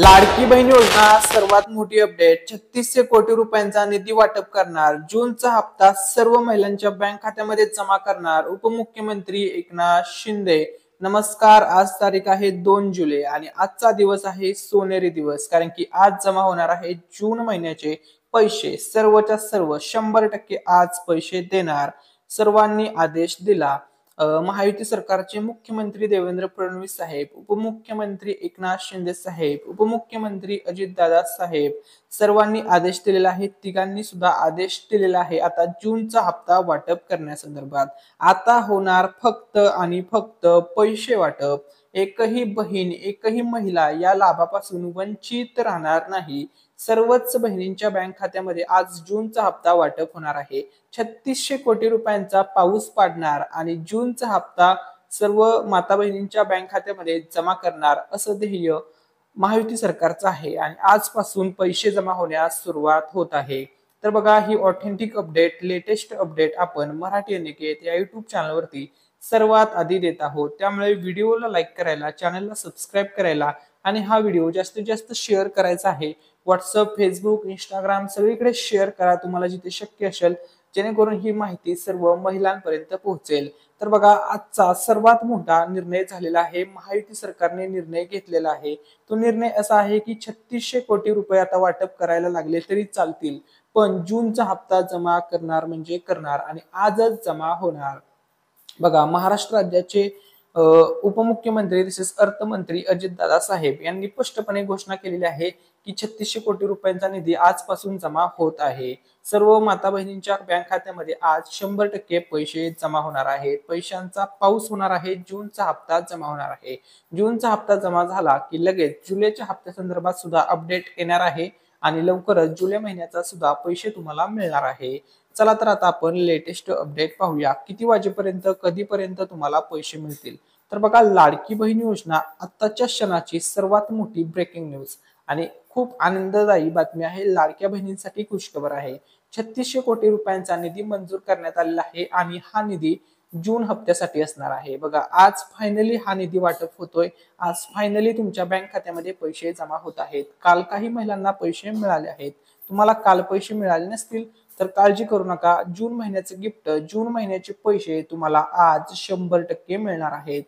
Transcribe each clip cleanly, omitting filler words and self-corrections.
लाडकी बहीण योजना सर्वात मोठी अपडेट 3600 कोटी रुपयांचा निधी वाटप करणार। जूनचा हप्ता सर्व महिलांच्या बँक खात्यामध्ये जमा करणार। उपमुख्यमंत्री एकनाथ शिंदे। नमस्कार, आज तारीख आहे 2 जुलै आणि आजचा दिवस आहे सोनेरी दिवस, कारण की आज जमा होणार आहे जून महिन्याचे पैसे। सर्वच्या सर्व 100% आज पैसे देणार, सर्वांनी आदेश दिला। महायुती सरकारचे मुख्यमंत्री देवेंद्र फडणवीस साहेब, उपमुख्यमंत्री एकनाथ शिंदे साहेब, उपमुख्यमंत्री अजितदादा साहेब सर्वांनी आदेश दिलेला आहे। तिघांनी सुद्धा आदेश दिलेला आहे आता जूनचा हप्ता वाटप करण्यासंदर्भात। आता होणार फक्त आणि फक्त पैसे वाटप। एकही बहीण, एकही महिला या लाभापासून वंचित राहणार नाही। सर्वच बहिणींच्या बँक खात्यामध्ये आज जूनचा हप्ता वाटप होणार आहे। 3600 कोटी रुपयांचा पाऊस पाडणार आणि जूनचा हप्ता सर्व माता बहिणींच्या बँक खात्यामध्ये जमा करणार, असं ध्येय महायुती सरकारचं आहे आणि आजपासून पैसे जमा होण्यास सुरुवात होत आहे। तर बघा, ही ऑथेंटिक अपडेट, लेटेस्ट अपडेट आपण मराठी अनिकेत या युट्यूब चॅनलवरती सर्वात आधी देत आहोत। त्यामुळे व्हिडिओला लाईक करायला, चॅनलला सबस्क्राईब करायला आणि हा व्हिडिओ जास्तीत जास्त शेअर करायचा आहे। व्हॉट्सअप, फेसबुक, इंस्टाग्राम सगळीकडे शेअर करा तुम्हाला जिथे शक्य असेल, जेणेकरून ही माहिती सर्व महिलांपर्यंत पोहोचेल। तर बघा, आजचा सर्वात मोठा निर्णय झालेला आहे। महायुती सरकारने निर्णय घेतलेला आहे। तो निर्णय असा आहे की 3600 कोटी रुपये आता वाटप करायला लागले तरी चालतील, पण जूनचा हप्ता जमा करणार म्हणजे करणार आणि आजच जमा होणार। बघा, महाराष्ट्र राज्याचे उपमुख्यमंत्री तसेच अर्थमंत्री अजितदादा साहेब यांनी स्पष्टपणे घोषणा केलेली आहे की 3600 कोटी रुपयांचा निधी आजपासून जमा होत आहे। सर्व माता बहिणींच्या बँक खात्यामध्ये आज 100% पैसे जमा होणार आहेत। पैशांचा पाऊस होणार आहे। जूनचा हप्ता जमा होणार आहे। जूनचा हप्ता जमा झाला की लगेच जुलैच्या हप्त्यासंदर्भात सुद्धा अपडेट येणार आहे आणि लवकरच जुलै महिन्याचा सुद्धा पैसे तुम्हाला मिळणार आहे। चला तर आता आपण लेटेस्ट अपडेट पाहूया, किती वाजेपर्यंत, कधीपर्यंत तुम्हाला पैसे मिळतील। तर बघा, लाडकी बहीण योजना आत्ताच्या क्षणाची सर्वात मोठी ब्रेकिंग न्यूज आणि खूप आनंददायी बातमी आहे। लाडक्या बहिणींसाठी खुशखबर आहे। 3600 कोटी रुपयांचा निधी मंजूर करण्यात आलेला आहे आणि हा निधी जून हप्त्यासाठी असणार आहे। बघा, आज फायनली हा निधी वाटप होतोय। आज फायनली तुमच्या बँक खात्यामध्ये पैसे जमा होत आहेत। काल काही महिलांना पैसे मिळाले आहेत। तुम्हाला काल पैसे मिळाले नसतील तर काळजी करू नका, जून महिन्याचे गिफ्ट, जून महिन्याचे पैसे तुम्हाला आज 100% मिळणार आहेत।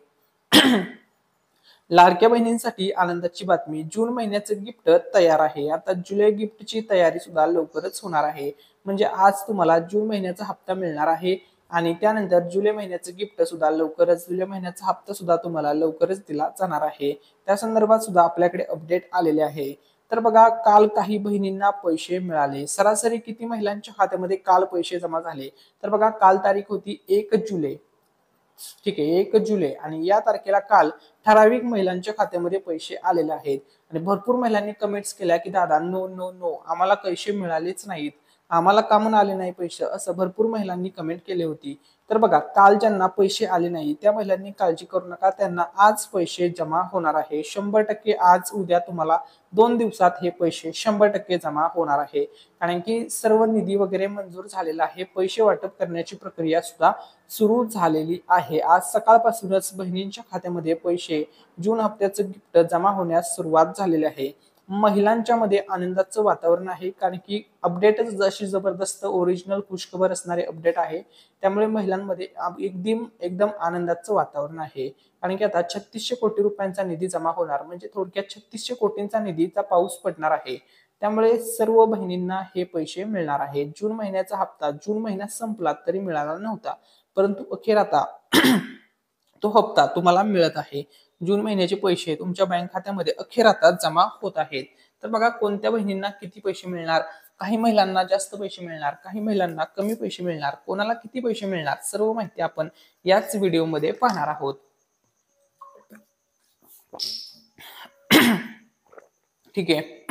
लाडक्या बहिणींसाठी आनंदाची बातमी, जून महिन्याचे गिफ्ट तयार आहे। आता जुलै गिफ्टची तयारी सुद्धा लवकरच होणार आहे। म्हणजे आज तुम्हाला जून महिन्याचा हप्ता मिळणार आहे आणि त्यानंतर जुलै महिन्याचे गिफ्ट सुद्धा लवकरच, जुलै महिन्याचा हप्ता सुद्धा तुम्हाला लवकरच दिला जाणार आहे। त्या संदर्भात सुद्धा आपल्याकडे अपडेट आलेले आहे। तर बघा, काल काही बहिणींना पैसे मिळाले। सरासरी किती महिलांच्या खात्यामध्ये काल पैसे जमा झाले? तर बघा, काल तारीख होती 1 जुलै, ठीक आहे, 1 जुलै आणि या तारखेला काल ठराविक महिलांच्या खात्यामध्ये पैसे आलेले आहेत आणि भरपूर महिलांनी कमेंट्स केल्या की दादा, नो नो नो, आम्हाला पैसे मिळालेच नाहीत, आम्हाला का म्हणून आले नाही पैसे, असं भरपूर महिलांनी कमेंट केली होती। तर बघा, काल ज्यांना पैसे आले नाही त्या महिलांनी काळजी करू नका, त्यांना आज पैसे जमा होणार आहे 100%। आज उद्या तुम्हाला 2 दिवसात हे पैसे 100% जमा होणार आहे, कारण की सर्व निधी वगैरे मंजूर झालेला आहे। पैसे वाटप करण्याची प्रक्रिया सुद्धा सुरू झालेली आहे। आज सकाळपासूनच बहिणींच्या खात्यामध्ये पैसे, जून हप्त्याचं गिफ्ट जमा होण्यास सुरुवात झालेली आहे। महिलांच्या मध्ये आनंदाचं वातावरण आहे, कारण की अपडेटच जशी जबरदस्त ओरिजिनल खुशखबर असणारे अपडेट आहे, त्यामुळे महिलांमध्ये एकदम आनंदाचं वातावरण आहे। कारण की आता 3600 कोटी रुपयांचा निधी जमा होणार म्हणजे थोडक्यात 3600 कोटींचा निधीचा पाऊस पडणार आहे। त्यामुळे सर्व बहिणींना हे पैसे मिळणार आहेत। जून महिन्याचा हप्ता जून महिन्यात संपला तरी मिळाला नव्हता, परंतु अखेर आता तो हप्ता तुम्हाला मिळत आहे। जून महिन्याचे पैसे तुमच्या बँक खात्यामध्ये अखेर आता जमा होत आहेत। तर बघा, कोणत्या बहिणींना किती पैसे मिळणार, काही महिलांना जास्त पैसे मिळणार, काही महिलांना कमी पैसे मिळणार, कोणाला किती पैसे मिळणार, सर्व माहिती आपण याच व्हिडिओमध्ये पाहणार आहोत। ठीक आहे,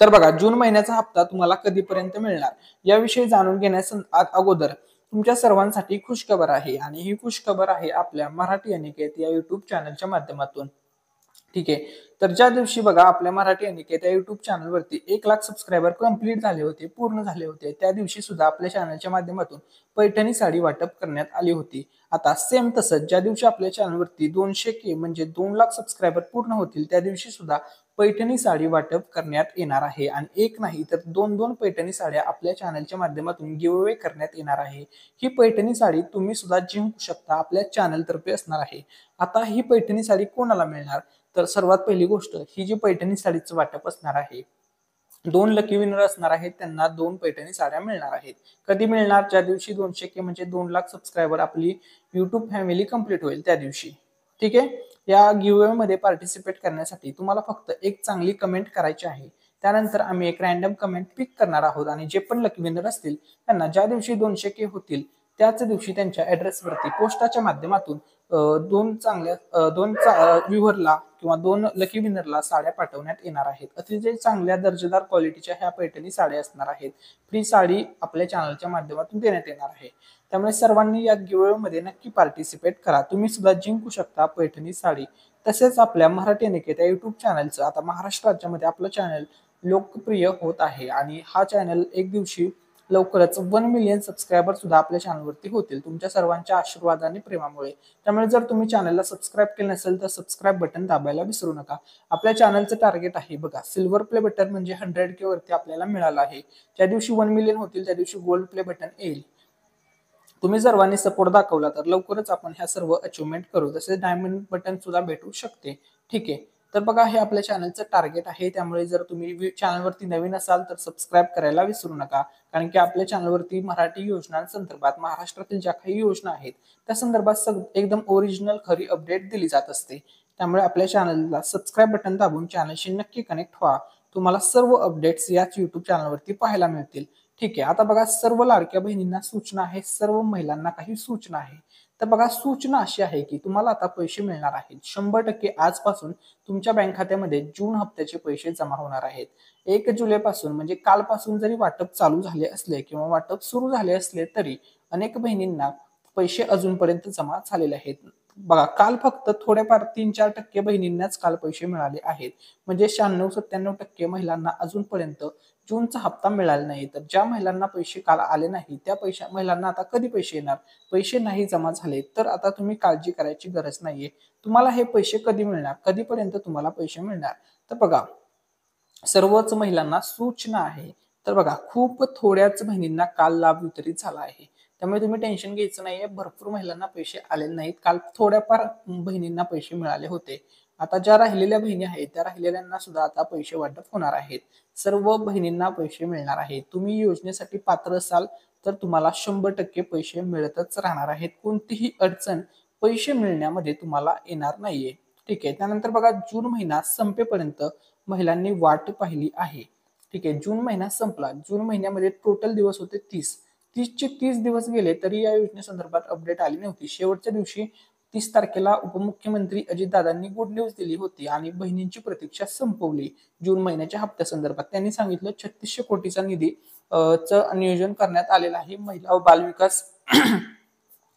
तर बघा, जून महिन्याचा हप्ता तुम्हाला कधीपर्यंत मिळणार याविषयी जाणून घेण्यास अगोदर तुमच्या सर्वांसाठी खुशखबर आहे आणि ही खुशखबर आहे आपल्या मराठी अनिकेत या युट्यूब चॅनलच्या माध्यमातून। ठीक आहे. तर ज्या दिवशी बघा आपल्या मराठी अनिकेत या युट्यूब चॅनलवरती 1 लाख सबस्क्रायबर कंप्लीट झाले होते, पूर्ण झाले होते, त्या दिवशी सुद्धा आपल्या चॅनलच्या माध्यमातून पैठणी साडी वाटप करण्यात आली होती. आता सेम तसंच ज्या दिवशी आपल्या चॅनलवरती 200K म्हणजे 2 लाख सबस्क्रायबर पूर्ण होतील, त्या दिवशी सुद्धा पैठणी साडी वाटप करण्यात येणार आहे आणि एक नाही तर 2-2 पैठणी साड्या आपल्या चॅनलच्या माध्यमातून गिव्ह अवे करण्यात येणार आहे. ही पैठणी साडी तुम्ही सुद्धा जिंकू शकता, आपल्या चॅनलतर्फे असणार आहे. आता ही पैठणी साडी कोणाला मिळणार? तर सर्वात पहिली गोष्ट ही जी पैठणी साडीचं वाटप असणार आहे, 2 लकी विनर असणार आहेत, त्यांना 2 पैठणी साड्या मिळणार आहेत. कधी मिळणार? ज्या दिवशी 200K म्हणजे 2 लाख सबस्क्रायबर आपली युट्यूब फॅमिली कंप्लीट होईल त्या दिवशी. ठीक आहे. या गिव्ह मध्ये पार्टिसिपेट करण्यासाठी तुम्हाला फक्त एक चांगली कमेंट करायची आहे. त्यानंतर आम्ही एक रॅन्डम कमेंट पिक करणार आहोत आणि जे पण लकी विनर असतील त्यांना ज्या दिवशी 200K होतील त्याच दिवशी त्यांच्या ऍड्रेसवरती पोस्टाच्या माध्यमातून दोन व्ह्युअरला किंवा 2 लकी विनरला साड्या पाठवण्यात येणार आहेत. अतिशय चांगल्या दर्जेदार क्वालिटीच्या ह्या पैठणी साड्या असणार आहेत. फ्री साडी आपल्या चॅनलच्या माध्यमातून देण्यात येणार आहे. त्यामुळे सर्वांनी या गिव्ह मध्ये नक्की पार्टिसिपेट करा. तुम्ही सुद्धा जिंकू शकता पैठणी साडी. तसेच आपल्या मराठी अनिकेत या युट्यूब चॅनलचं आता महाराष्ट्र राज्यामध्ये आपलं चॅनल लोकप्रिय होत आहे आणि हा चॅनल एक दिवशी लवकरच 1 मिलियन सबस्क्रायबर सुद्धा आपल्या चॅनलवरती होतील तुमच्या सर्वांच्या आशीर्वाद आणि प्रेमामुळे. त्यामुळे जर तुम्ही चॅनलला सबस्क्राईब केलं नसेल तर सबस्क्राईब बटन दाबायला विसरू नका. आपल्या चॅनलचं टार्गेट आहे बघा, सिल्वर प्ले बटन म्हणजे 100K वरती आपल्याला मिळालं आहे. ज्या दिवशी 1 मिलियन होतील त्या दिवशी गोल्ड प्ले बटन येईल. तुम्ही सर्वांनी सपोर्ट दाखवला तर लवकरच आपण ह्या सर्व अचिव्हमेंट करू. तसेच डायमंड बटन सुद्धा भेटू शकते. ठीक आहे. तर बघा हे आपल्या चॅनलचं टार्गेट आहे. त्यामुळे जर तुम्ही चॅनलवरती नवीन असाल तर सबस्क्राईब करायला विसरू नका. कारण की आपल्या चॅनलवरती मराठी योजनांसंदर्भात महाराष्ट्रातील ज्या काही योजना आहेत त्या संदर्भात एकदम ओरिजिनल खरी अपडेट दिली जात असते. त्यामुळे आपल्या चॅनलला सबस्क्राईब बटन दाबून चॅनलशी नक्की कनेक्ट व्हा. तुम्हाला सर्व अपडेट्स याच युट्यूब चॅनलवरती पाहायला मिळतील. ठीक आहे. आता बघा सर्व लाडक्या बहिणींना सूचना आहे, सर्व महिलांना काही सूचना आहे. तर बघा सूचना अशी आहे की तुम्हाला आता पैसे मिळणार आहेत 100% आजपासून तुमच्या बँक खात्यामध्ये जून हप्त्याचे पैसे जमा होणार आहेत. 1 जुलै पासून म्हणजे कालपासून जरी वाटप चालू झाले असले किंवा वाटप सुरू झाले असले तरी अनेक बहिणींना पैसे अजूनपर्यंत जमा झालेले आहेत. बघा काल फक्त थोड्याफार 3-4% बहिणींनाच काल पैसे मिळाले आहेत. म्हणजे 96-97% महिलांना अजूनपर्यंत जूनचा हप्ता मिळाला नाही. तर ज्या महिलांना पैसे काल आले नाही त्या महिलांना आता कधी पैसे येणार? पैसे नाही जमा झाले तर आता तुम्ही काळजी करायची गरज नाहीये. तुम्हाला हे पैसे कधी मिळणार? कधीपर्यंत तुम्हाला पैसे मिळणार? तर बघा सर्वच महिलांना सूचना आहे. तर बघा खूप थोड्याच बहिणींना काल लाभ वितरित झाला आहे. त्यामुळे तुम्ही टेन्शन घ्यायचं नाहीये. भरपूर महिलांना पैसे आले नाहीत. काल थोड्याफार बहिणींना पैसे मिळाले होते. आता ज्या राहिलेल्या बहिणी आहेत त्या राहिलेल्यांना सुद्धा आता पैसे वाटप होणार आहेत. सर्व बहिणींना पैसे मिळणार आहेत. तुम्ही योजनेसाठी पात्र असाल तर तुम्हाला 100% पैसे मिळतच राहणार आहेत. कोणतीही अडचण पैसे मिळण्यामध्ये तुम्हाला येणार नाहीये. ठीक आहे. त्यानंतर बघा जून महिना संपेपर्यंत महिलांनी वाट पाहिली आहे. ठीक आहे. जून महिना संपला. जून महिन्यामध्ये टोटल दिवस होते 30. 30चे 30 दिवस गेले तरी या योजनेसंदर्भात अपडेट आली नव्हती. शेवटच्या दिवशी 30 तारखेला उपमुख्यमंत्री अजितदादांनी गुड न्यूज दिली होती आणि बहिणींची प्रतीक्षा संपवली. जून महिन्याच्या हप्त्यासंदर्भात त्यांनी सांगितलं 3600 कोटीचा निधी नियोजन करण्यात आलेलं आहे. महिला व बालविकास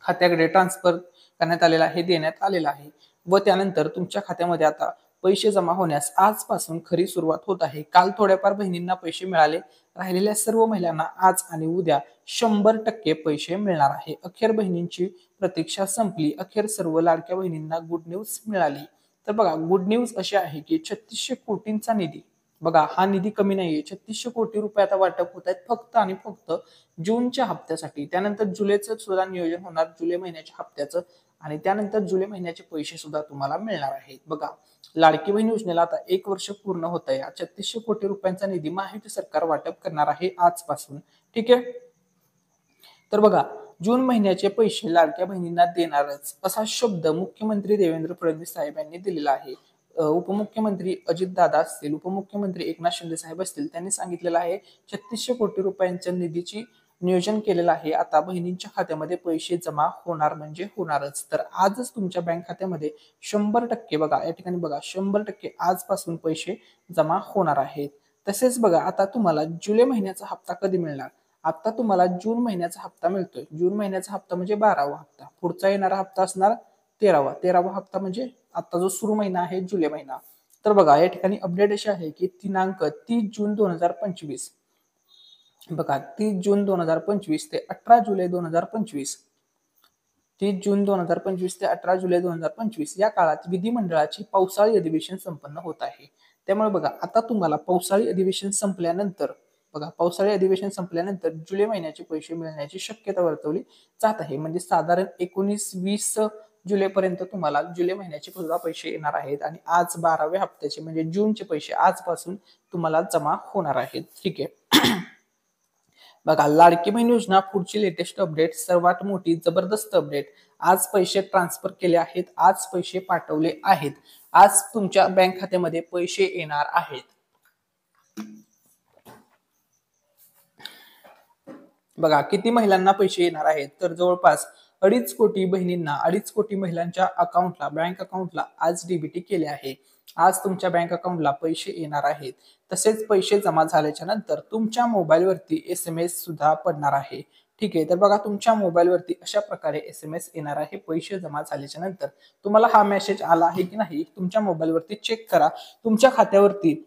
खात्याकडे ट्रान्सफर करण्यात आलेला आहे, देण्यात आलेला आहे व त्यानंतर तुमच्या खात्यामध्ये आता पैसे जमा होण्यास आजपासून खरी सुरुवात होत आहे. काल थोड्याफार बहिणींना पैसे मिळाले. राहिलेल्या सर्व महिलांना आज आणि उद्या 100% पैसे मिळणार आहे. अखेर बहिणींची प्रतीक्षा संपली. अखेर सर्व लाडक्या बहिणींना गुड न्यूज मिळाली. तर बघा गुड न्यूज अशी आहे की 3600 कोटींचा निधी, बघा हा निधी कमी नाहीये. 3600 कोटी रुपये आता वाटप होत आहेत फक्त आणि फक्त जूनच्या हप्त्यासाठी. त्यानंतर जुलैचं सुद्धा नियोजन होणार, जुलै महिन्याच्या हप्त्याचं, आणि त्यानंतर जुलै महिन्याचे पैसे सुद्धा तुम्हाला मिळणार आहेत. बघा लाडकी बहीण योजनेला आता 1 वर्ष पूर्ण होत आहे. 3600 कोटी रुपयांचा निधी महायुती सरकार वाटप करणार आहे आजपासून. ठीक आहे. तर बघा जून महिन्याचे पैसे लाडक्या बहिणींना देणारच असा शब्द मुख्यमंत्री देवेंद्र फडणवीस साहेब यांनी दिलेला आहे. उपमुख्यमंत्री अजितदादा असतील, उपमुख्यमंत्री एकनाथ शिंदे साहेब असतील, त्यांनी सांगितलेलं आहे 3600 कोटी रुपयांच्या निधीची नियोजन केलेलं आहे. आता बहिणींच्या खात्यामध्ये पैसे जमा होणार म्हणजे होणारच. तर आजच तुमच्या बँक खात्यामध्ये 100% बघा या ठिकाणी बघा 100% आजपासून पैसे जमा होणार आहेत. तसेच बघा आता तुम्हाला जुलै महिन्याचा हप्ता कधी मिळणार? आता तुम्हाला जून महिन्याचा हप्ता मिळतोय. जून महिन्याचा हप्ता म्हणजे 12वा हप्ता. पुढचा येणारा हप्ता असणार 13वा. 13वा हप्ता म्हणजे आता जो सुरू महिना आहे जुलै महिना. तर बघा या ठिकाणी अपडेट अशी आहे की दिनांक 30 जून 2025 बघा 30 जून 2025 ते 18 जुलै 2025 30 जून 2025 ते 18 जुलै 2025 या काळात विधिमंडळाची पावसाळी अधिवेशन संपन्न होत आहे. त्यामुळे बघा आता तुम्हाला पावसाळी अधिवेशन संपल्यानंतर पावसाळी अधिवेशन संपल्यानंतर जुलै महिन्याचे पैसे मिळण्याची शक्यता वर्तवली जात आहे. म्हणजे साधारण 19-20 जुलैपर्यंत तुम्हाला जुलै महिन्याचे सुद्धा पैसे येणार आहेत आणि आज 12व्या हप्त्याचे म्हणजे जूनचे पैसे आजपासून तुम्हाला जमा होणार आहेत. ठीक आहे. बघा लाडकी बहीण योजना पुढची लेटेस्ट अपडेट, सर्वात मोठी जबरदस्त अपडेट. आज पैसे ट्रान्सफर केले आहेत, आज पैसे पाठवले आहेत, आज तुमच्या बँक खात्यामध्ये पैसे येणार आहेत. बघा किती महिलांना पैसे येणार आहेत तर जवळपास 2.5 कोटी बहिणींना 2.5 कोटी महिलांच्या अकाउंटला बँक अकाउंटला आज डीबीटी केले आहे. आज तुमच्या बँक अकाउंटला पैसे येणार आहेत. तसेच पैसे जमा झाल्याच्या नंतर तुमच्या मोबाईलवरती SMS सुद्धा पडणार आहे. ठीक आहे. तर बघा तुमच्या मोबाईलवरती अशा प्रकारे SMS येणार आहे. पैसे जमा झाल्याच्या नंतर तुम्हाला हा मेसेज आला आहे की नाही तुमच्या मोबाईलवरती चेक करा. तुमच्या खात्यावरती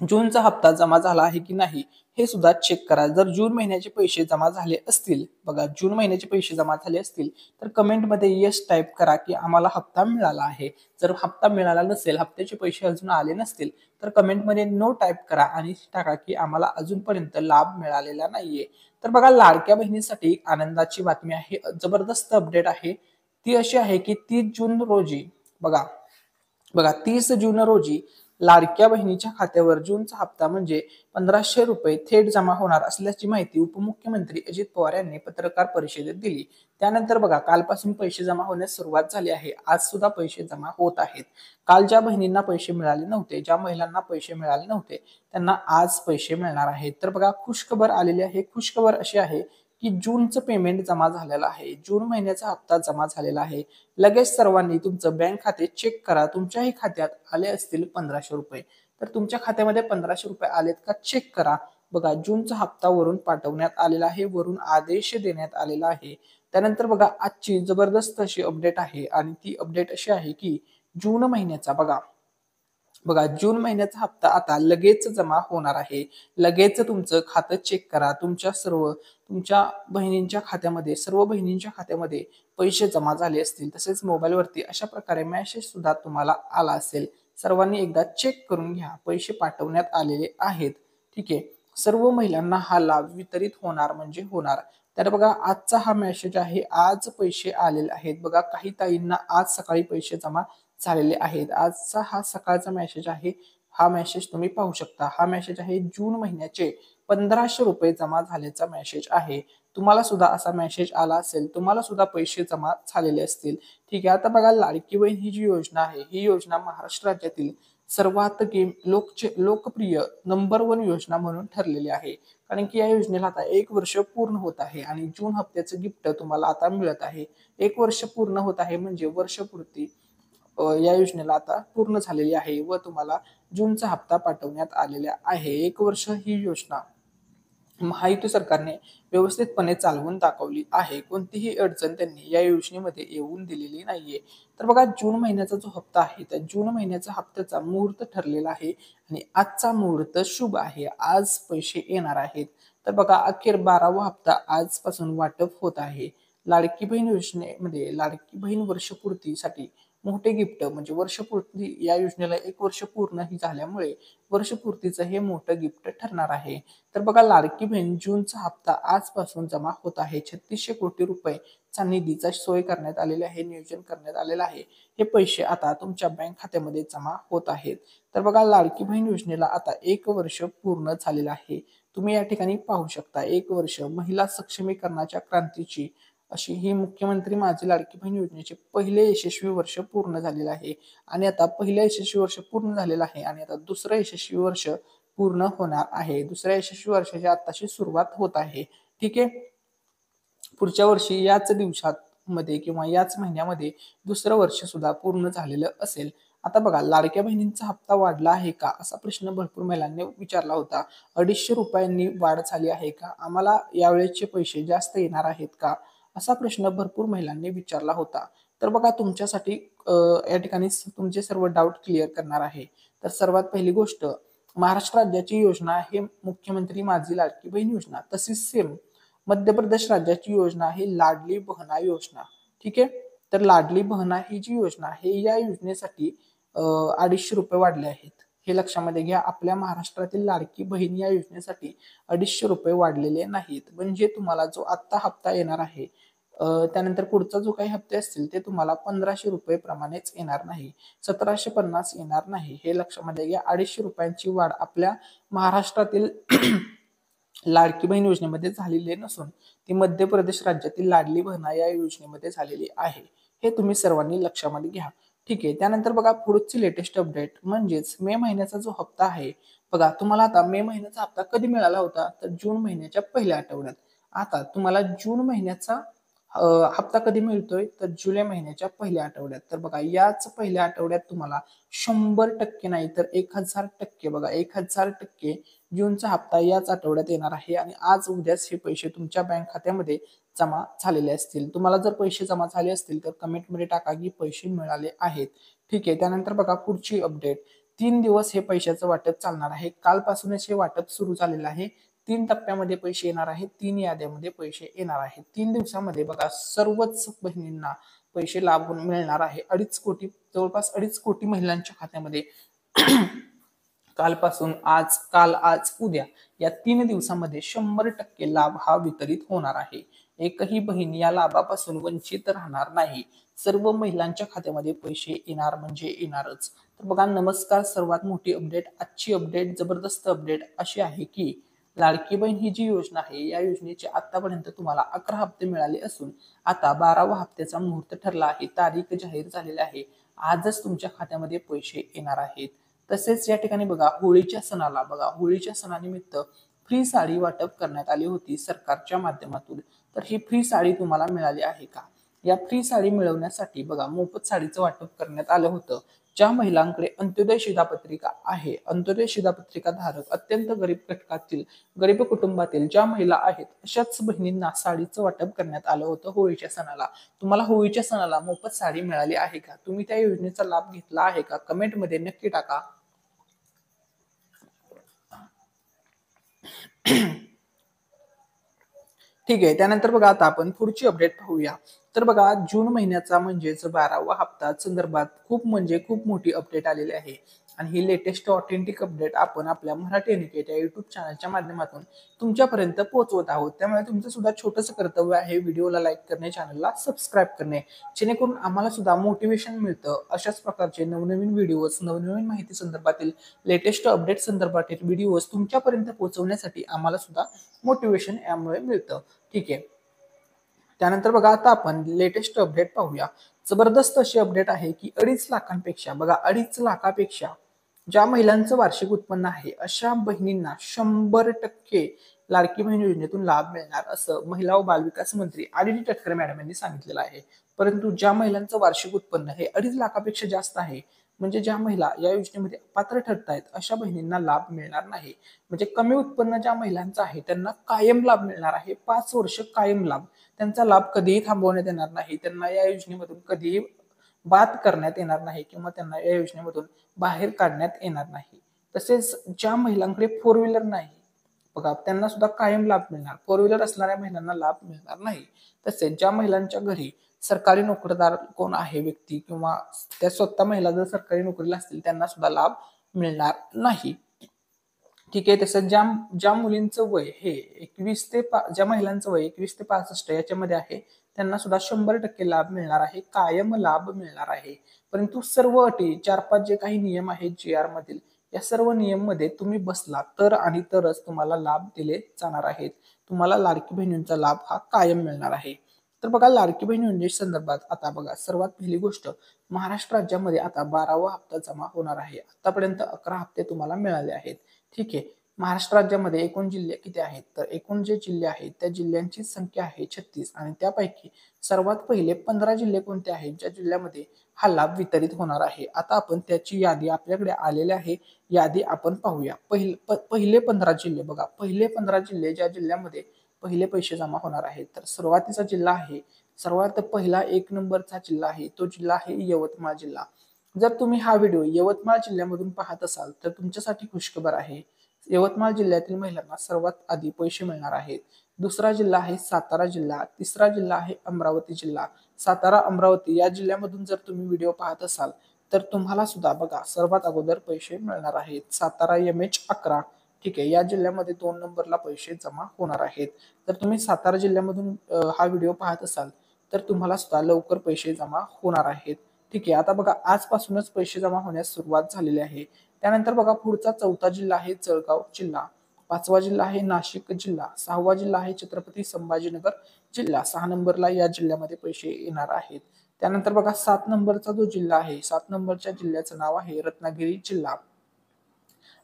जूनचा हप्ता जमा झाला आहे की नाही हे सुद्धा चेक करा. जर जून महिन्याचे पैसे जमा झाले असतील, बघा जून महिन्याचे पैसे जमा झाले असतील तर कमेंटमध्ये येस टाईप करा की आम्हाला हप्ता मिळाला आहे. जर हप्ता मिळाला नसेल, हप्त्याचे पैसे अजून आले नसतील तर कमेंटमध्ये नो टाईप करा आणि टाका की आम्हाला अजूनपर्यंत लाभ मिळालेला नाहीये. तर बघा लाडक्या बहिणीसाठी आनंदाची बातमी आहे, जबरदस्त अपडेट आहे. ती अशी आहे की 30 जून रोजी बघा 30 जून रोजी लाडक्या बहिणीच्या खात्यावर जूनचा हप्ता म्हणजे 1500 रुपये थेट जमा होणार असल्याची माहिती उपमुख्यमंत्री अजित पवार यांनी पत्रकार परिषदेत दिली. त्यानंतर बघा कालपासून पैसे जमा होण्यास सुरुवात झाली आहे. आज सुद्धा पैसे जमा होत आहेत. काल ज्या बहिणींना पैसे मिळाले नव्हते, ज्या महिलांना पैसे मिळाले नव्हते त्यांना आज पैसे मिळणार आहेत. तर बघा खुशखबर आलेली आहे. खुशखबर अशी आहे की जूनचं पेमेंट जमा झालेलं आहे, जून महिन्याचा हप्ता जमा झालेला आहे. लगेच सर्वांनी तुमचं बँक खाते चेक करा. तुमच्याही खात्यात आले असतील 1500 रुपये. तर तुमच्या खात्यामध्ये 1500 रुपये आलेत का चेक करा. बघा जूनचा हप्ता वरून पाठवण्यात आलेला आहे, वरून आदेश देण्यात आलेला आहे. त्यानंतर बघा आजची जबरदस्त अशी अपडेट आहे आणि ती अपडेट अशी आहे की जून महिन्याचा जून महिन्याचा हप्ता आता लगेच जमा होणार आहे. लगेच तुमचं खातं चेक करा. तुमच्या बहिणींच्या खात्यामध्ये सर्व बहिणींच्या खात्यामध्ये पैसे जमा झाले असतील. तसेच मोबाईलवरती अशा प्रकारे मेसेज सुद्धा तुम्हाला आला असेल. सर्वांनी एकदा चेक करून घ्या. पैसे पाठवण्यात आलेले आहेत. ठीक आहे. सर्व महिलांना हा लाभ वितरित होणार म्हणजे होणार. तर बघा आजचा हा मेसेज आहे. आज पैसे आलेले आहेत. बघा काही ताईंना आज सकाळी पैसे जमा झालेले आहेत. आजचा हा सकाळचा मेसेज आहे. हा मेसेज तुम्ही पाहू शकता. हा मेसेज आहे जून महिन्याचे 1500 रुपये जमा झाल्याचा मेसेज आहे. तुम्हाला सुद्धा असा मेसेज आला असेल, तुम्हाला सुद्धा पैसे जमा झालेले असतील. ठीक आहे. आता बघा लाडकी बहीण ही जी योजना आहे, ही योजना महाराष्ट्र राज्यातील सर्वात लोकप्रिय नंबर 1 योजना म्हणून ठरलेली आहे. कारण की या योजनेला आता 1 वर्ष पूर्ण होत आहे आणि जून हप्त्याचं गिफ्ट तुम्हाला आता मिळत आहे. 1 वर्ष पूर्ण होत आहे म्हणजे वर्षपूर्ती या योजनेला आता पूर्ण झालेली आहे व तुम्हाला जूनचा हप्ता पाठवण्यात आलेला आहे. 1 वर्ष ही योजना महायुती सरकारने व्यवस्थितपणे चालवून दाखवली आहे. कोणतीही अडचण त्यांनी या योजनेमध्ये येऊन दिलेली नाहीये. तर बघा जून महिन्याचा जो हप्ता आहे त्या जून महिन्याचा हप्त्याचा मुहूर्त ठरलेला आहे आणि आजचा मुहूर्त शुभ आहे. आज पैसे येणार आहेत. तर बघा अखेर 12वा हप्ता आजपासून वाटप होत आहे. लाडकी बहीण योजनेमध्ये लाडकी बहीण वर्षपूर्तीसाठी मोठे गिफ्ट म्हणजे वर्षपूर्ती या योजनेला 1 वर्ष पूर्ण ही झाल्यामुळे वर्षपूर्तीचं हे मोठं गिफ्ट ठरणार आहे. तर बघा लाडकी बहीण जूनचा हप्ता आजपासून जमा होत आहे. 3600 कोटी रुपयेचा निधीचा सोय करण्यात आलेला आहे, नियोजन करण्यात आलेलं आहे. हे पैसे आता तुमच्या बँक खात्यामध्ये जमा होत आहेत. तर बघा लाडकी बहीण योजनेला आता 1 वर्ष पूर्ण झालेलं आहे. तुम्ही या ठिकाणी पाहू शकता 1 वर्ष महिला सक्षमीकरणाच्या क्रांतीची अशी ही मुख्यमंत्री माझी लाडकी बहीण योजनेचे पहिले यशस्वी वर्ष पूर्ण झालेलं आहे आणि आता पहिलं यशस्वी वर्ष पूर्ण झालेलं आहे आणि आता दुसरं यशस्वी वर्ष पूर्ण होणार आहे. दुसऱ्या यशस्वी वर्षाची आताशी सुरुवात होत आहे. ठीक आहे. पुढच्या वर्षी याच दिवसांमध्ये किंवा याच महिन्यामध्ये दुसरं वर्ष सुद्धा पूर्ण झालेलं असेल. आता बघा लाडक्या बहिणींचा हप्ता वाढला आहे का असा प्रश्न भरपूर महिलांनी विचारला होता. 250 रुपयांनी वाढ झाली आहे का, आम्हाला यावेळेसचे पैसे जास्त येणार आहेत का, असा प्रश्न भरपूर महिलांनी विचारला होता. तर बघा तुमच्यासाठी या ठिकाणी तुमचे सर्व डाऊट क्लिअर करणार आहे. तर सर्वात पहिली गोष्ट, महाराष्ट्र राज्याची योजना आहे मुख्यमंत्री माझी लाडकी बहीण योजना. तशीच सेम मध्य प्रदेश राज्याची योजना आहे लाडली बहना योजना. ठीक आहे. तर लाडली बहना ही जी योजना आहे या योजनेसाठी 250 रुपये वाढले आहेत. हे लक्षामध्ये घ्या. आपल्या महाराष्ट्रातील लाडकी बहीण या योजनेसाठी 250 रुपये वाढलेले नाहीत. म्हणजे तुम्हाला जो आत्ता हप्ता येणार आहे त्यानंतर पुढचा जो काही हप्ते असतील ते तुम्हाला 1500 रुपये प्रमाणेच येणार नाही, 1750 येणार नाही. हे लक्षामध्ये घ्या. 250 रुपयांची वाढ आपल्या महाराष्ट्रातील लाडकी बहीण योजनेमध्ये झालेली नसून ती मध्य प्रदेश राज्यातील लाडली बहना या योजनेमध्ये झालेली आहे. हे तुम्ही सर्वांनी लक्षामध्ये घ्या. ठीक आहे. त्यानंतर बघा पुढची लेटेस्ट अपडेट म्हणजेच मे महिन्याचा जो हप्ता आहे. बघा तुम्हाला आता मे महिन्याचा हप्ता कधी मिळाला होता तर जून महिन्याच्या पहिल्या आठवड्यात. आता तुम्हाला जून महिन्याचा हप्ता कधी मिळतोय तर जुलै महिन्याच्या पहिल्या आठवड्यात. तर बघा याच पहिल्या आठवड्यात तुम्हाला 100% नाही तर 1000% बघा 1000% जूनचा हप्ता याच आठवड्यात येणार आहे आणि आज उद्याच हे पैसे तुमच्या बँक खात्यामध्ये जमा झालेले असतील. तुम्हाला जर पैसे जमा झाले असतील तर कमेंटमध्ये टाका की पैसे मिळाले आहेत. ठीक आहे. त्यानंतर बघा पुढची अपडेट, 3 दिवस हे पैशाचं वाटप चालणार आहे. कालपासूनच हे वाटप सुरू झालेलं आहे. 3 टप्प्यामध्ये पैसे येणार आहेत. 3 याद्यामध्ये पैसे येणार आहेत. 3 दिवसामध्ये बघा सर्वच बहिणींना पैसे लाभून मिळणार आहे. 2.5 कोटी जवळपास 2.5 कोटी महिलांच्या खात्यामध्ये कालपासून आज उद्या या 3 दिवसामध्ये 100% लाभ हा वितरित होणार आहे. एकही बहीण या लाभापासून वंचित राहणार नाही. सर्व महिलांच्या खात्यामध्ये पैसे येणार म्हणजे येणारच. तर बघा नमस्कार, सर्वात मोठी अपडेट, आजची अपडेट जबरदस्त अपडेट अशी आहे की लाडकी बहीण ही जी योजना आहे या योजनेचे आतापर्यंत तुम्हाला 11 हप्ते मिळाले असून आता 12व्या हप्त्याचा मुहूर्त ठरला आहे. तारीख जाहीर झालेली आहे. आजच तुमच्या खात्यामध्ये पैसे येणार आहेत. तसेच या ठिकाणी बघा होळीच्या सणानिमित्त फ्री साडी वाटप करण्यात आली होती सरकारच्या माध्यमातून. तर ही फ्री साडी तुम्हाला मिळाली आहे का? या फ्री साडी मिळवण्यासाठी बघा मोफत साडीचं वाटप करण्यात आलं होतं. ज्या महिलांकडे अंत्योदय शिधापत्रिका आहे, अंत्योदय शिधापत्रिका धारक अत्यंत गरीब घटकातील गरीब कुटुंबातील ज्या महिला आहेत अशाच बहिणींना साडीचं वाटप करण्यात आलं होतं होळीच्या सणाला. तुम्हाला होळीच्या सणाला मोफत साडी मिळाली आहे का? तुम्ही त्या योजनेचा लाभ घेतला आहे का? कमेंटमध्ये नक्की टाका. ठीक आहे. त्यानंतर बघा आता आपण पुढची अपडेट पाहूया. तर बघा जून महिन्याचा म्हणजेच 12वा हप्ता संदर्भात खूप मोठी अपडेट आलेली आहे आणि ही लेटेस्ट ऑथेंटिक अपडेट आपण आपल्या मराठी एनिकेट या युट्यूब चॅनलच्या माध्यमातून तुमच्यापर्यंत पोहोचवत आहोत. त्यामुळे तुमचं सुद्धा छोटंसं कर्तव्य आहे व्हिडिओला लाईक करणे, चॅनलला सबस्क्राईब करणे, जेणेकरून आम्हाला सुद्धा मोटिवेशन मिळतं. अशाच प्रकारचे नवनवीन व्हिडिओज, नवनवीन माहिती संदर्भातील लेटेस्ट अपडेट संदर्भातील व्हिडिओज तुमच्यापर्यंत पोहोचवण्यासाठी आम्हाला सुद्धा मोटिवेशन यामुळे मिळतं. ठीक आहे. त्यानंतर बघा आता आपण लेटेस्ट अपडेट पाहूया. जबरदस्त अशी अपडेट आहे की 2.5 लाखांपेक्षा बघा 2.5 लाखापेक्षा ज्या महिलांचं वार्षिक उत्पन्न आहे अशा बहिणींना 100% लाडकी बहीण योजनेतून लाभ मिळणार असं महिला व बालविकास मंत्री आदिती तटकरे मॅडम यांनी सांगितलेलं आहे. परंतु ज्या महिलांचं वार्षिक उत्पन्न हे 2.5 लाखापेक्षा जास्त आहे म्हणजे ज्या महिला या योजनेमध्ये पात्र ठरतायत अशा बहिणींना लाभ मिळणार नाही. म्हणजे कमी उत्पन्न ज्या महिलांचं आहे त्यांना कायम लाभ मिळणार आहे. 5 वर्ष कायम लाभ. त्यांचा लाभ कधीही थांबवण्यात येणार नाही. त्यांना या योजनेमधून कधीही बाद करण्यात येणार नाही किंवा त्यांना या योजनेमधून बाहेर काढण्यात येणार नाही. तसेच ज्या महिलांकडे 4 व्हीलर नाही बघा त्यांना सुद्धा कायम लाभ मिळणार. 4 व्हीलर असणाऱ्या महिलांना लाभ मिळणार नाही. तसेच ज्या महिलांच्या घरी सरकारी नोकरदार कोण आहे व्यक्ती किंवा त्या स्वतः महिला जर सरकारी नोकरीला असतील त्यांना सुद्धा लाभ मिळणार नाही. ठीक आहे. तसंच ज्या मुलींचं वय हे 21 ते ज्या महिलांचं वय 21 ते 65 याच्यामध्ये आहे त्यांना सुद्धा 100% लाभ मिळणार आहे. कायम लाभ मिळणार आहे. परंतु सर्व अटी 4-5 जे काही नियम आहेत GR मधील या सर्व नियम मध्ये तुम्ही बसला तर आणि तरच तुम्हाला लाभ दिले जाणार आहेत. तुम्हाला लाडकी बहिणींचा लाभ हा कायम मिळणार आहे. तर बघा लाडकी बहीण योजने संदर्भात आता बघा सर्वात पहिली गोष्ट, महाराष्ट्र राज्यामध्ये आता 12वा हप्ता जमा होणार आहे. आतापर्यंत 11 हप्ते तुम्हाला मिळाले आहेत. ठीक आहे. महाराष्ट्र राज्यामध्ये एकूण जिल्हे किती आहेत तर एकूण जे जिल्हे आहेत त्या जिल्ह्यांची संख्या आहे 36 आणि त्यापैकी सर्वात पहिले 15 जिल्हे कोणते आहेत ज्या जिल्ह्यामध्ये हा लाभ वितरित होणार आहे. आता आपण त्याची यादी आपल्याकडे आलेली आहे. यादी आपण पाहूया. पहिले 15 जिल्हे बघा, पहिले 15 जिल्हे ज्या जिल्ह्यामध्ये पहिले पैसे जमा होणार आहेत. तर सुरुवातीचा जिल्हा आहे, सर्वात पहिला 1 नंबरचा जिल्हा आहे, तो जिल्हा आहे यवतमाळ जिल्हा. जर तुम्ही हा व्हिडिओ यवतमाळ जिल्ह्यामधून पाहत असाल तर तुमच्यासाठी खुशखबर आहे. यवतमाळ जिल्ह्यातील महिलांना सर्वात आधी पैसे मिळणार आहेत. दुसरा जिल्हा आहे सातारा जिल्हा, तिसरा जिल्हा आहे अमरावती जिल्हा. सातारा, अमरावती या जिल्ह्यामधून जर तुम्ही व्हिडिओ पाहत असाल तर तुम्हाला सुद्धा बघा सर्वात अगोदर पैसे मिळणार आहेत. सातारा MH11, ठीक आहे, या जिल्ह्यामध्ये 2 नंबरला पैसे जमा होणार आहेत. तर तुम्ही सातारा जिल्ह्यामधून हा व्हिडिओ पाहत असाल तर तुम्हाला सुद्धा लवकर पैसे जमा होणार आहेत. ठीक आहे, आता बघा आजपासूनच पैसे जमा होण्यास सुरुवात झालेली आहे. त्यानंतर बघा पुढचा चौथा जिल्हा आहे जळगाव जिल्हा, पाचवा जिल्हा आहे नाशिक जिल्हा, सहावा जिल्हा आहे छत्रपती संभाजीनगर जिल्हा. 6 नंबरला या जिल्ह्यामध्ये पैसे येणार आहेत. त्यानंतर बघा 7 नंबरचा जो जिल्हा आहे, 7 नंबरच्या जिल्ह्याचं नाव आहे रत्नागिरी जिल्हा.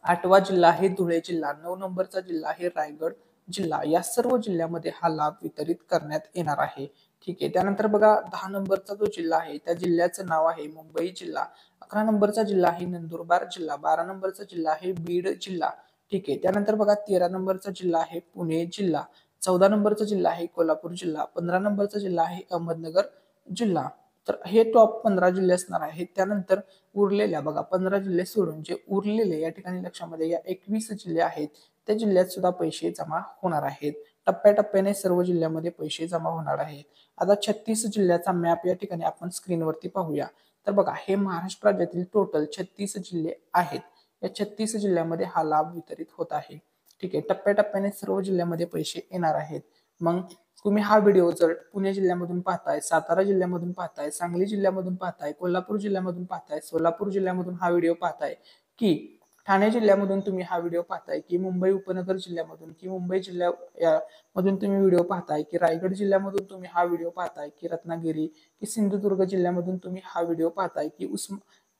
8वा जिल्हा आहे धुळे जिल्हा, 9 नंबरचा जिल्हा आहे रायगड जिल्हा. या सर्व जिल्ह्यामध्ये हा लाभ वितरित करण्यात येणार आहे. ठीक आहे, त्यानंतर बघा 10 नंबरचा जो जिल्हा आहे त्या जिल्ह्याचं नाव आहे मुंबई जिल्हा. 11 नंबरचा जिल्हा आहे नंदुरबार जिल्हा. 12 नंबरचा जिल्हा आहे बीड जिल्हा. ठीक आहे, त्यानंतर बघा 13 नंबरचा जिल्हा आहे पुणे जिल्हा. 14 नंबरचा जिल्हा आहे कोल्हापूर जिल्हा. 15 नंबरचा जिल्हा आहे अहमदनगर जिल्हा. तर हे टॉप 15 जिल्हे असणार आहेत. त्यानंतर उरलेल्या बघा 15 जिल्हे सोडून जे उरलेले या ठिकाणी लक्षामध्ये या 21 जिल्हे आहेत त्या जिल्ह्यात सुद्धा पैसे जमा होणार आहेत. टप्प्याटप्प्याने सर्व जिल्ह्यामध्ये पैसे जमा होणार आहेत. आता 36 जिल्ह्याचा मॅप या ठिकाणी आपण स्क्रीनवरती पाहूया. तर बघा हे महाराष्ट्र राज्यातील टोटल 36 जिल्हे आहेत. या 36 जिल्ह्यामध्ये हा लाभ वितरित होत आहे. ठीक आहे, टप्प्याटप्प्याने सर्व जिल्ह्यामध्ये पैसे येणार आहेत. मग तुम्ही हा व्हिडिओ जर पुणे जिल्ह्यामधून पाहताय, सातारा जिल्ह्यामधून पाहताय, सांगली जिल्ह्यामधून पाहताय, कोल्हापूर जिल्ह्यामधून पाहताय, सोलापूर जिल्ह्यामधून हा व्हिडिओ पाहताय, की ठाणे जिल्ह्यामधून तुम्ही हा व्हिडिओ पाहताय, की मुंबई उपनगर जिल्ह्यामधून, की मुंबई जिल्ह्यामधून तुम्ही व्हिडिओ पाहताय, की रायगड जिल्ह्यामधून तुम्ही हा व्हिडिओ पाहताय, की रत्नागिरी, की सिंधुदुर्ग जिल्ह्यामधून तुम्ही हा व्हिडिओ पाहताय,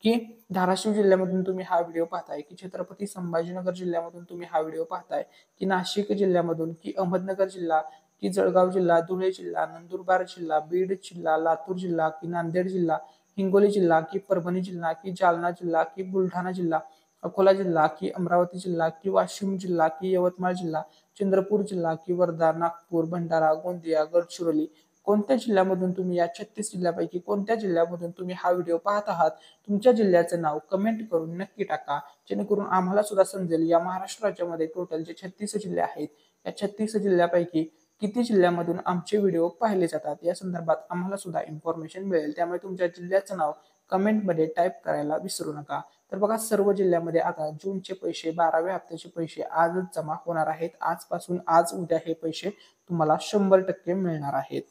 की धाराशिव जिल्ह्यामधून तुम्ही हा व्हिडिओ पाहताय, की छत्रपती संभाजीनगर जिल्ह्यामधून तुम्ही हा व्हिडिओ पाहताय, की नाशिक जिल्ह्यामधून, की अहमदनगर जिल्हा, की जळगाव जिल्हा, धुळे जिल्हा, नंदुरबार जिल्हा, बीड जिल्हा, लातूर जिल्हा, की नांदेड जिल्हा, हिंगोली जिल्हा, की परभणी जिल्हा, की जालना जिल्हा, की बुलढाणा जिल्हा, अकोला जिल्हा, की अमरावती जिल्हा, की वाशिम जिल्हा, की यवतमाळ जिल्हा, चंद्रपूर जिल्हा, की वर्धा, नागपूर, भंडारा, गोंदिया, गडचिरोली, कोणत्या जिल्ह्यामधून तुम्ही या 36 जिल्ह्यापैकी कोणत्या जिल्ह्यामधून तुम्ही हा व्हिडिओ पाहत आहात, तुमच्या जिल्ह्याचं नाव कमेंट करून नक्की टाका, जेणेकरून आम्हाला सुद्धा समजेल या महाराष्ट्र राज्यामध्ये टोटल जे 36 जिल्हे आहेत या 36 जिल्ह्यापैकी किती जिल्ह्यामधून आमचे व्हिडिओ पाहिले जातात या संदर्भात आम्हाला सुद्धा इन्फॉर्मेशन मिळेल. त्यामुळे तुमच्या जिल्ह्याचं नाव कमेंटमध्ये टाईप करायला विसरू नका. तर बघा सर्व जिल्ह्यामध्ये आता जूनचे पैसे 12व्या हप्त्याचे पैसे आजच जमा होणार आहेत. आजपासून आज उद्या हे पैसे तुम्हाला 100% मिळणार आहेत.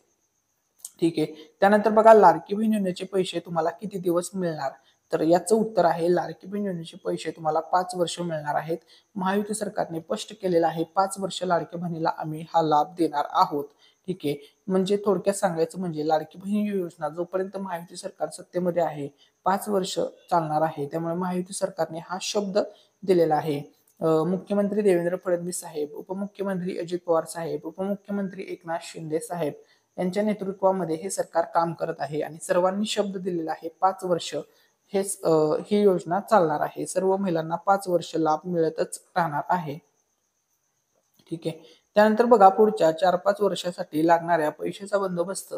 ठीक आहे, त्यानंतर बघा लाडकी बहीण योजनेचे पैसे तुम्हाला किती दिवस मिळणार, तर याचं उत्तर आहे लाडकी बहीण योजनेचे पैसे तुम्हाला 5 वर्ष मिळणार आहेत. महायुती सरकारने स्पष्ट केलेलं आहे 5 वर्ष लाडकी बहिणीला आम्ही हा लाभ देणार आहोत. ठीक आहे, म्हणजे थोडक्यात सांगायचं म्हणजे लाडकी बहीण योजना जोपर्यंत महायुती सरकार सत्तेमध्ये आहे 5 वर्ष चालणार आहे. त्यामुळे महायुती सरकारने हा शब्द दिलेला आहे. मुख्यमंत्री देवेंद्र फडणवीस साहेब, उपमुख्यमंत्री अजित पवार साहेब, उपमुख्यमंत्री एकनाथ शिंदे साहेब यांच्या नेतृत्वामध्ये हे सरकार काम करत आहे आणि सर्वांनी शब्द दिलेला आहे 5 वर्ष ही योजना चालणार आहे. सर्व महिलांना 5 वर्ष लाभ मिळतच राहणार आहे. ठीक आहे, त्यानंतर बघा पुढच्या 4-5 वर्षासाठी लागणाऱ्या पैशाचा बंदोबस्त,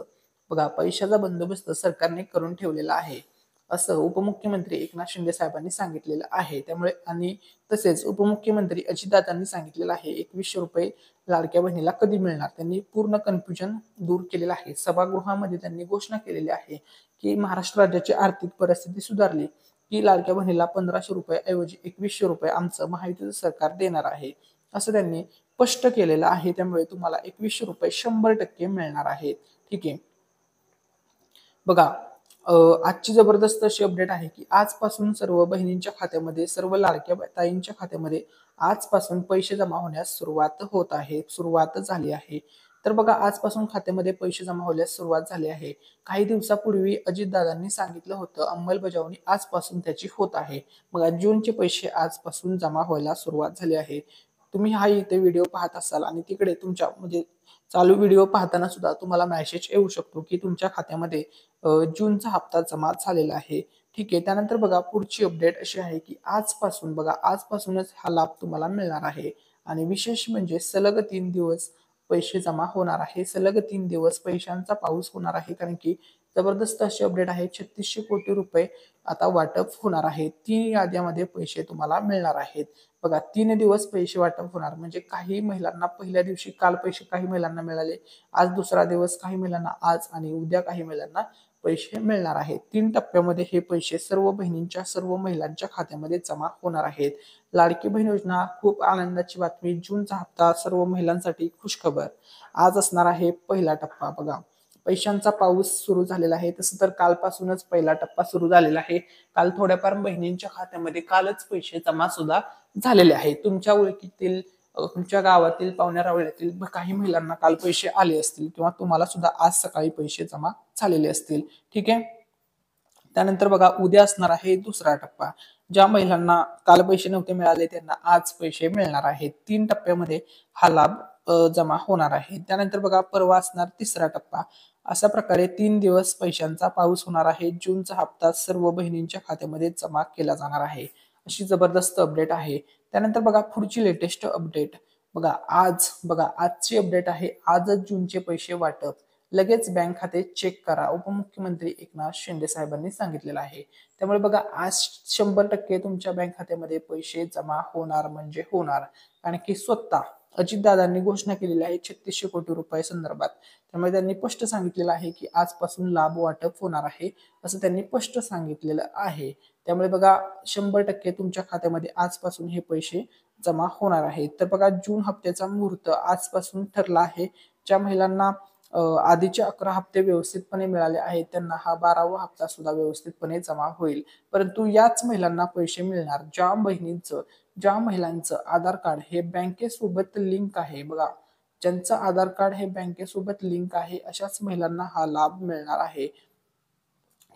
बघा पैशाचा बंदोबस्त सरकारने करून ठेवलेला आहे असं उपमुख्यमंत्री एकनाथ शिंदे साहेबांनी सांगितलेलं आहे. त्यामुळे आणि तसेच उपमुख्यमंत्री अजितदादांनी सांगितलेलं आहे 2100 रुपये लाडक्या बहिणीला कधी मिळणार. त्यांनी पूर्ण कन्फ्युजन दूर केलेलं आहे. सभागृहामध्ये त्यांनी घोषणा केलेली आहे की महाराष्ट्र राज्याची आर्थिक परिस्थिती सुधारली की लाडक्या बहिणीला 1500 रुपये ऐवजी 2100 रुपये आमचं महायुतीचं सरकार देणार आहे असं त्यांनी स्पष्ट केलेलं आहे. त्यामुळे तुम्हाला 2100 रुपये 100% मिळणार आहेत. ठीक आहे, बघा आजची जबरदस्त अशी अपडेट आहे की आजपासून सर्व बहिणींच्या खात्यामध्ये, सर्व लाडक्या ताईंच्या खात्यामध्ये आजपासून पैसे जमा होण्यास सुरुवात होत आहे, सुरुवात झाली आहे. तर बघा आजपासून खात्यामध्ये पैसे जमा होण्यास सुरुवात झाली आहे. काही दिवसापूर्वी अजितदादांनी सांगितलं होतं अंमलबजावणी आजपासून त्याची होत आहे. बघा जूनचे पैसे आजपासून जमा व्हायला सुरुवात झाली आहे. तुम्ही हा इथे व्हिडिओ पाहत असाल आणि तिकडे तुमच्या म्हणजे चालू व्हिडिओ पाहताना सुद्धा तुम्हाला मेसेज येऊ शकतो की तुमच्या खात्यामध्ये जूनचा हप्ता जमा झालेला आहे. ठीक आहे, त्यानंतर बघा पुढची अपडेट अशी आहे की आजपासूनच हा लाभ तुम्हाला मिळणार आहे. आणि विशेष म्हणजे सलग 3 दिवस पैसे जमा होणार आहे। सलग 3 दिवस पैशांचा पाऊस होणार आहे, कारण की जबरदस्त अशी अपडेट आहे। 3600 कोटी रुपये आता वाटप होणार आहे। 3 याद्यामध्ये पैसे तुम्हाला मिळणार आहेत। बघा, 3 दिवस पैसे वाटप होणार म्हणजे काही महिलांना पहिल्या दिवशी काल पैसे काही महिलांना मिळाले, आज दुसरा दिवस काही महिलांना आज, आणि उद्या काही महिलांना पैसे मिळणार आहेत। 3 टप्प्यामध्ये हे पैसे सर्व बहिणींच्या सर्व महिलांच्या खात्यामध्ये जमा होणार आहेत। लाडकी बहीण योजना खूप आनंदाची बातमी, जूनचा हप्ता सर्व महिलांसाठी खुशखबर। आज असणार आहे पहिला टप्पा। बघा, पैशांचा पाऊस सुरू झालेला आहे। तसं तर कालपासूनच पहिला टप्पा सुरू झालेला आहे। काल थोड्याफार बहिणींच्या खात्यामध्ये कालच पैसे जमा सुद्धा झालेले आहेत। तुमच्या ओळखीतील तुमच्या गावातील पाहुण्या रावळ्यातील काही महिलांना काल पैसे आले असतील, किंवा तुम्हाला सुद्धा आज सकाळी पैसे जमा झालेले असतील। ठीक आहे, त्यानंतर बघा, उद्या असणार आहे दुसरा टप्पा। ज्या महिलांना काल पैसे नव्हते मिळाले त्यांना आज पैसे मिळणार आहेत। 3 टप्प्यामध्ये हा लाभ जमा होणार आहे। त्यानंतर बघा, परवा असणार तिसरा टप्पा। अशा प्रकारे 3 दिवस पैशांचा पाऊस होणार आहे। जूनचा हप्ता सर्व बहिणींच्या खात्यामध्ये जमा केला जाणार आहे। अशी जबरदस्त अपडेट आहे। त्यानंतर बघा, पुढची लेटेस्ट अपडेट बघा, आजची अपडेट आहे। आजच जूनचे पैसे वाटप, लगेच बँक खाते चेक करा, उपमुख्यमंत्री एकनाथ शिंदे साहेबांनी सांगितलेलं आहे। त्यामुळे बघा, आज 100% तुमच्या बँक खात्यामध्ये पैसे जमा होणार म्हणजे होणार, कारण की स्वतः अजितदादांनी घोषणा केलेली आहे 3600 कोटी रुपये संदर्भात। त्यामुळे त्यांनी स्पष्ट सांगितलेलं आहे की आजपासून लाभ वाटप होणार आहे, असं त्यांनी स्पष्ट सांगितलेलं आहे। त्यामुळे बघा, 100% तुमच्या खात्यामध्ये आजपासून हे पैसे जमा होणार आहेत। तर बघा, जून हप्त्याचा मुहूर्त आजपासून ठरला आहे। ज्या महिलांना आधीचे 11 हप्ते व्यवस्थितपणे मिळाले आहेत त्यांना हा 12वा हप्ता सुद्धा व्यवस्थितपणे जमा होईल। परंतु याच महिलांना पैसे मिळणार ज्या महिलांचं आधार कार्ड हे बँकेसोबत लिंक आहे। बघा, ज्यांचं आधार कार्ड हे बँकेसोबत लिंक आहे अशाच महिलांना हा लाभ मिळणार आहे।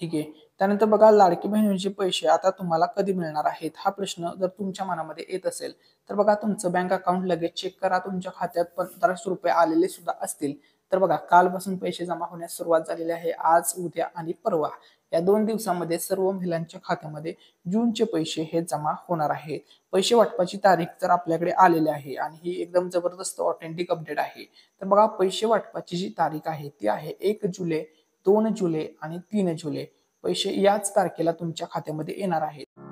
ठीक आहे, त्यानंतर बघा, लाडकी बहिणीचे पैसे आता तुम्हाला कधी मिळणार आहेत हा प्रश्न जर तुमच्या मनामध्ये येत असेल तर बघा, तुमचं बँक अकाउंट लगेच चेक करा। तुमच्या खात्यात 1500 रुपये आलेले सुद्धा असतील तर बघा, कालपासून पैसे जमा होण्यास सुरुवात झालेली आहे। आज, उद्या आणि परवा या 2 दिवसांमध्ये सर्व महिलांच्या खात्यामध्ये जूनचे पैसे हे जमा होणार आहेत। पैसे वाटपाची तारीख तर आपल्याकडे आलेली आहे आणि ही एकदम जबरदस्त ऑथेंटिक अपडेट आहे। तर बघा, पैसे वाटपाची जी तारीख आहे ती आहे 1 जुलै, 2 जुलै आणि 3 जुलै। पैसे याच तारखेला तुमच्या खात्यामध्ये येणार आहेत।